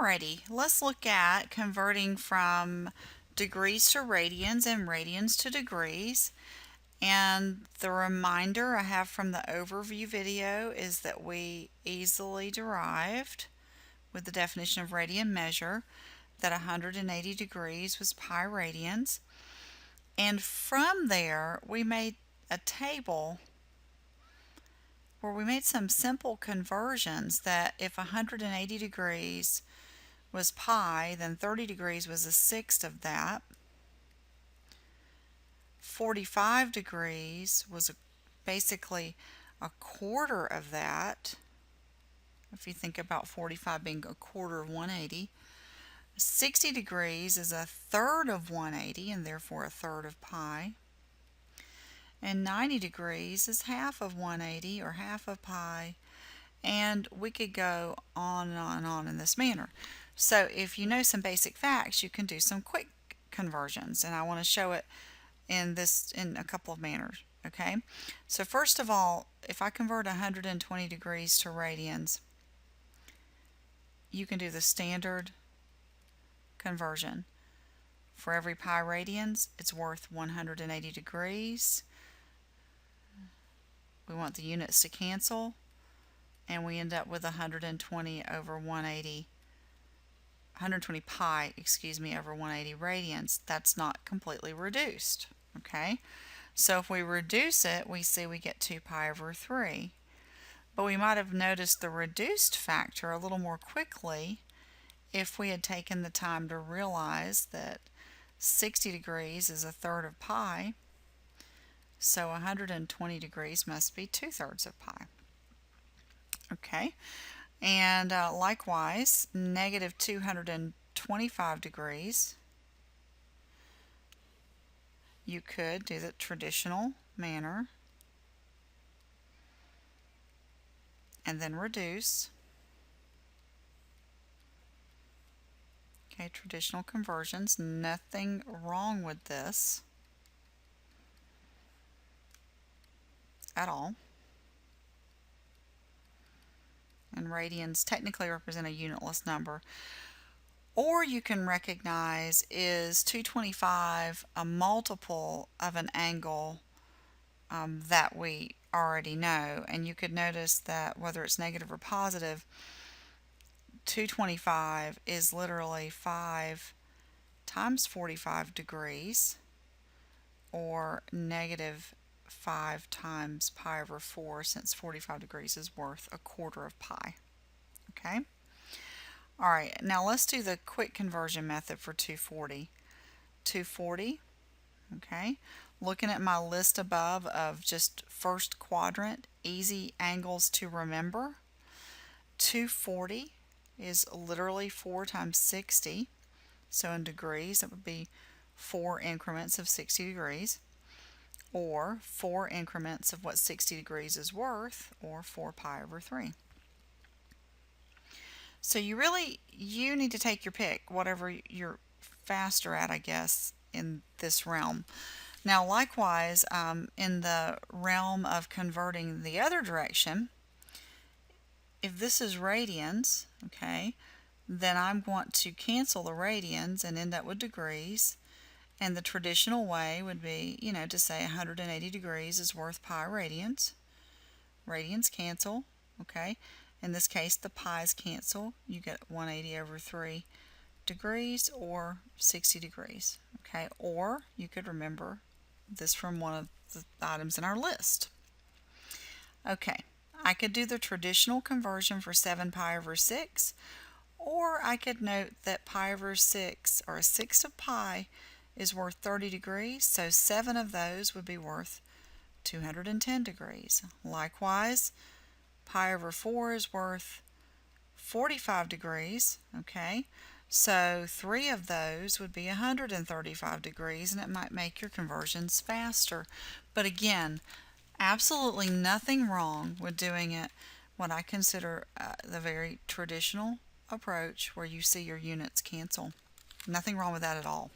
Alrighty, let's look at converting from degrees to radians and radians to degrees. And the reminder I have from the overview video is that we easily derived with the definition of radian measure that 180 degrees was pi radians. And from there we made a table where we made some simple conversions that if 180 degrees was pi, then 30 degrees was a sixth of that. 45 degrees was basically a quarter of that, if you think about 45 being a quarter of 180. 60 degrees is a third of 180 and therefore a third of pi. And 90 degrees is half of 180 or half of pi. And we could go on and on and on in this manner. So if you know some basic facts, you can do some quick conversions, and I want to show it in a couple of manners. Okay, so first of all, if I convert 120 degrees to radians, you can do the standard conversion. For every pi radians, it's worth 180 degrees. We want the units to cancel, and we end up with 120 over 180. 120 pi, over 180 radians. That's not completely reduced. Okay, so if we reduce it, we see we get 2 pi over 3. But we might have noticed the reduced factor a little more quickly if we had taken the time to realize that 60 degrees is a third of pi, so 120 degrees must be 2/3 of pi. Okay, and likewise, negative 225 degrees, you could do the traditional manner and then reduce. Okay, traditional conversions, nothing wrong with this at all. And radians technically represent a unitless number. Or you can recognize, is 225 a multiple of an angle that we already know? And you could notice that whether it's negative or positive, 225 is literally 5 times 45 degrees, or negative 5 times pi over 4, since 45 degrees is worth a quarter of pi. Okay? Alright, now let's do the quick conversion method for 240. 240, okay, looking at my list above of just first quadrant, easy angles to remember. 240 is literally 4 times 60, so in degrees it would be 4 increments of 60 degrees, or 4 increments of what 60 degrees is worth, or 4 pi over 3. So you need to take your pick, whatever you're faster at, I guess, in this realm. Now likewise, in the realm of converting the other direction, if this is radians, okay, then I want to cancel the radians and end up with degrees. And the traditional way would be, to say 180 degrees is worth pi radians. Radians cancel, okay. In this case, the pi's cancel. You get 180 over 3 degrees or 60 degrees, okay. Or you could remember this from one of the items in our list. Okay, I could do the traditional conversion for 7 pi over 6, or I could note that pi over 6, or a sixth of pi, is worth 30 degrees, so 7 of those would be worth 210 degrees. Likewise, pi over 4 is worth 45 degrees, okay, so 3 of those would be 135 degrees, and it might make your conversions faster. But again, absolutely nothing wrong with doing it what I consider the very traditional approach, where you see your units cancel. Nothing wrong with that at all.